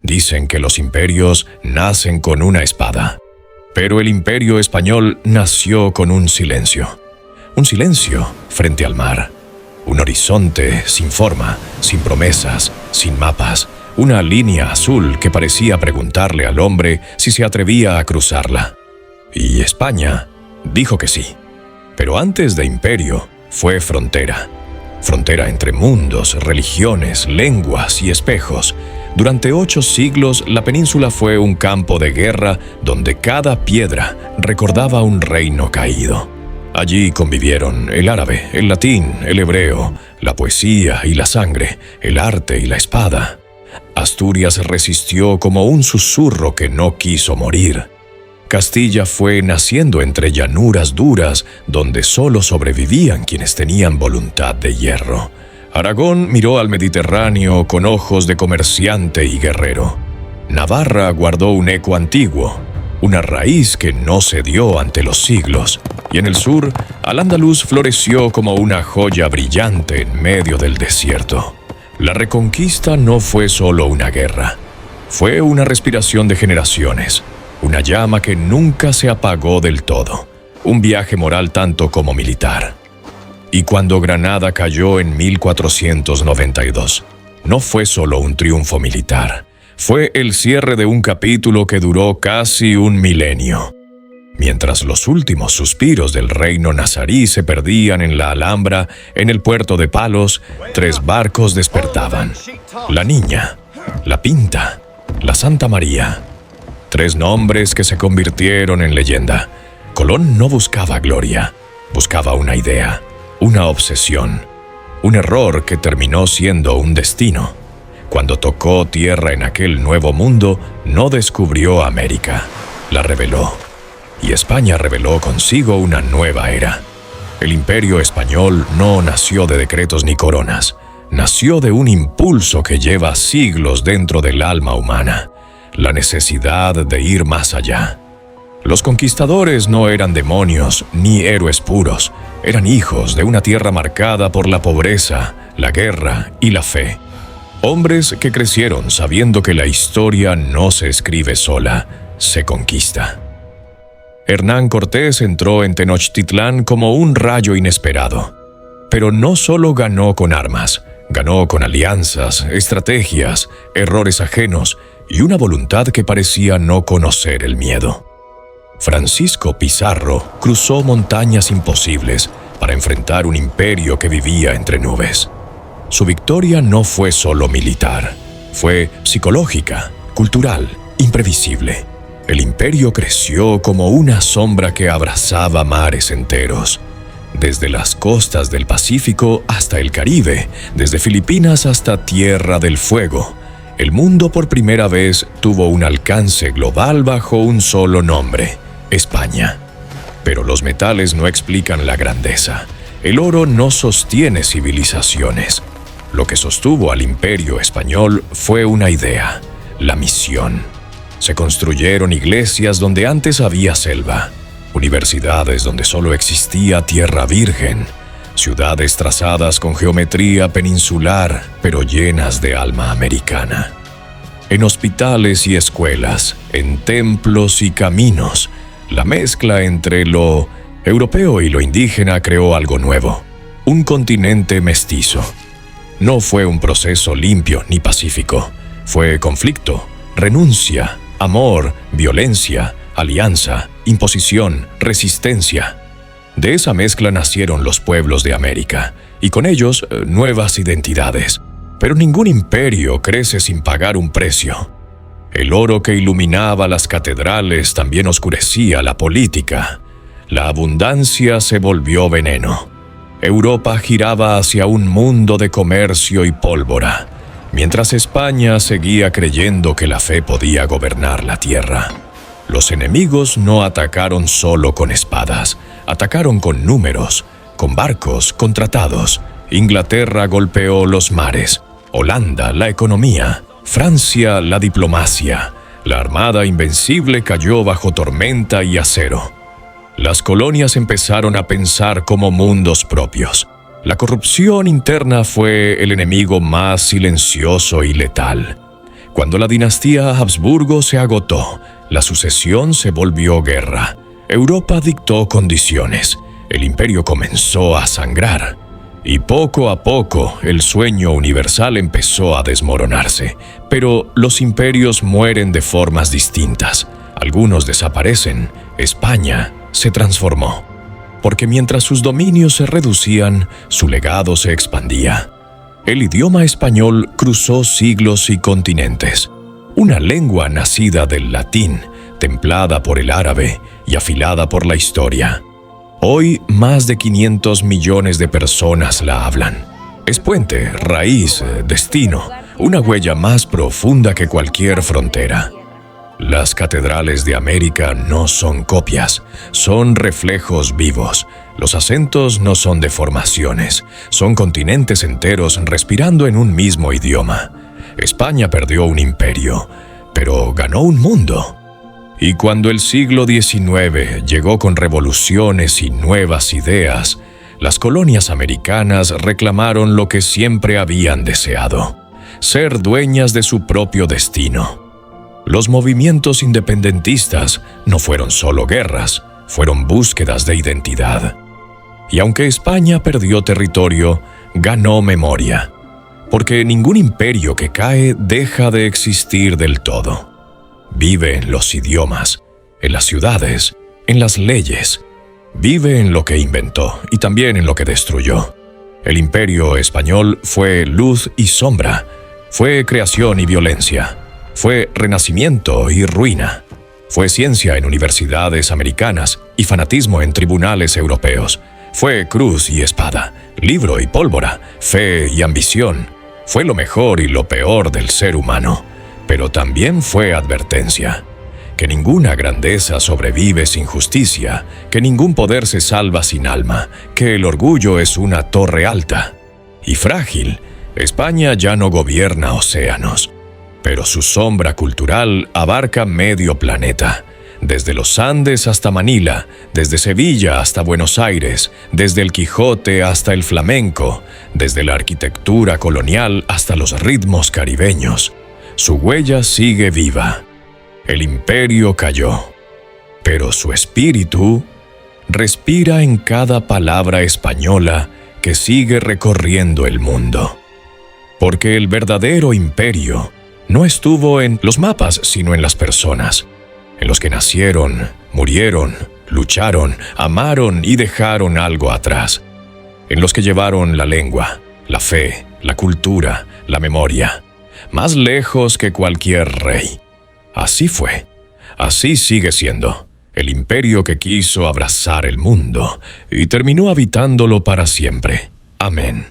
Dicen que los imperios nacen con una espada, pero el imperio español nació con un silencio frente al mar, un horizonte sin forma, sin promesas, sin mapas, una línea azul que parecía preguntarle al hombre si se atrevía a cruzarla. Y España dijo que sí, pero antes de imperio fue frontera entre mundos, religiones, lenguas y espejos. Durante 8 siglos, la península fue un campo de guerra donde cada piedra recordaba un reino caído. Allí convivieron el árabe, el latín, el hebreo, la poesía y la sangre, el arte y la espada. Asturias resistió como un susurro que no quiso morir. Castilla fue naciendo entre llanuras duras donde solo sobrevivían quienes tenían voluntad de hierro. Aragón miró al Mediterráneo con ojos de comerciante y guerrero. Navarra guardó un eco antiguo, una raíz que no cedió ante los siglos. Y en el sur, Al-Ándalus floreció como una joya brillante en medio del desierto. La Reconquista no fue solo una guerra, fue una respiración de generaciones. Una llama que nunca se apagó del todo, un viaje moral tanto como militar. Y cuando Granada cayó en 1492, no fue solo un triunfo militar, fue el cierre de un capítulo que duró casi un milenio. Mientras los últimos suspiros del reino nazarí se perdían en la Alhambra, en el puerto de Palos, 3 barcos despertaban: la Niña, la Pinta, la Santa María. 3 nombres que se convirtieron en leyenda. Colón no buscaba gloria, buscaba una idea, una obsesión, un error que terminó siendo un destino. Cuando tocó tierra en aquel nuevo mundo, no descubrió América, la reveló. Y España reveló consigo una nueva era. El imperio español no nació de decretos ni coronas, nació de un impulso que lleva siglos dentro del alma humana. La necesidad de ir más allá. Los conquistadores no eran demonios ni héroes puros, eran hijos de una tierra marcada por la pobreza, la guerra y la fe. Hombres que crecieron sabiendo que la historia no se escribe sola, se conquista. Hernán Cortés entró en Tenochtitlán como un rayo inesperado, pero no solo ganó con armas, ganó con alianzas, estrategias, errores ajenos y una voluntad que parecía no conocer el miedo. Francisco Pizarro cruzó montañas imposibles para enfrentar un imperio que vivía entre nubes. Su victoria no fue solo militar, fue psicológica, cultural, imprevisible. El imperio creció como una sombra que abrazaba mares enteros. Desde las costas del Pacífico hasta el Caribe, desde Filipinas hasta Tierra del Fuego, el mundo por primera vez tuvo un alcance global bajo un solo nombre: España. Pero los metales no explican la grandeza. El oro no sostiene civilizaciones. Lo que sostuvo al imperio español fue una idea: la misión. Se construyeron iglesias donde antes había selva, universidades donde solo existía tierra virgen, ciudades trazadas con geometría peninsular, pero llenas de alma americana. En hospitales y escuelas, en templos y caminos, la mezcla entre lo europeo y lo indígena creó algo nuevo, un continente mestizo. No fue un proceso limpio ni pacífico, fue conflicto, renuncia, amor, violencia, alianza, imposición, resistencia. De esa mezcla nacieron los pueblos de América, y con ellos nuevas identidades. Pero ningún imperio crece sin pagar un precio. El oro que iluminaba las catedrales también oscurecía la política. La abundancia se volvió veneno. Europa giraba hacia un mundo de comercio y pólvora, mientras España seguía creyendo que la fe podía gobernar la tierra. Los enemigos no atacaron solo con espadas, atacaron con números, con barcos, con tratados. Inglaterra golpeó los mares, Holanda la economía, Francia la diplomacia. La armada invencible cayó bajo tormenta y acero. Las colonias empezaron a pensar como mundos propios. La corrupción interna fue el enemigo más silencioso y letal. Cuando la dinastía Habsburgo se agotó, la sucesión se volvió guerra. Europa dictó condiciones. El imperio comenzó a sangrar. Y poco a poco el sueño universal empezó a desmoronarse. Pero los imperios mueren de formas distintas. Algunos desaparecen. España se transformó. Porque mientras sus dominios se reducían, su legado se expandía. El idioma español cruzó siglos y continentes. Una lengua nacida del latín, templada por el árabe y afilada por la historia. Hoy, más de 500 millones de personas la hablan. Es puente, raíz, destino, una huella más profunda que cualquier frontera. Las catedrales de América no son copias, son reflejos vivos. Los acentos no son deformaciones, son continentes enteros respirando en un mismo idioma. España perdió un imperio, pero ganó un mundo. Y cuando el siglo XIX llegó con revoluciones y nuevas ideas, las colonias americanas reclamaron lo que siempre habían deseado: ser dueñas de su propio destino. Los movimientos independentistas no fueron solo guerras, fueron búsquedas de identidad. Y aunque España perdió territorio, ganó memoria, porque ningún imperio que cae deja de existir del todo. Vive en los idiomas, en las ciudades, en las leyes. Vive en lo que inventó y también en lo que destruyó. El imperio español fue luz y sombra, fue creación y violencia, fue renacimiento y ruina, fue ciencia en universidades americanas y fanatismo en tribunales europeos, fue cruz y espada, libro y pólvora, fe y ambición, fue lo mejor y lo peor del ser humano. Pero también fue advertencia, que ninguna grandeza sobrevive sin justicia, que ningún poder se salva sin alma, que el orgullo es una torre alta y frágil. España ya no gobierna océanos, pero su sombra cultural abarca medio planeta, desde los Andes hasta Manila, desde Sevilla hasta Buenos Aires, desde el Quijote hasta el flamenco, desde la arquitectura colonial hasta los ritmos caribeños. Su huella sigue viva. El imperio cayó, pero su espíritu respira en cada palabra española que sigue recorriendo el mundo. Porque el verdadero imperio no estuvo en los mapas, sino en las personas, en los que nacieron, murieron, lucharon, amaron y dejaron algo atrás, en los que llevaron la lengua, la fe, la cultura, la memoria, más lejos que cualquier rey. Así fue, así sigue siendo, el imperio que quiso abrazar el mundo y terminó habitándolo para siempre. Amén.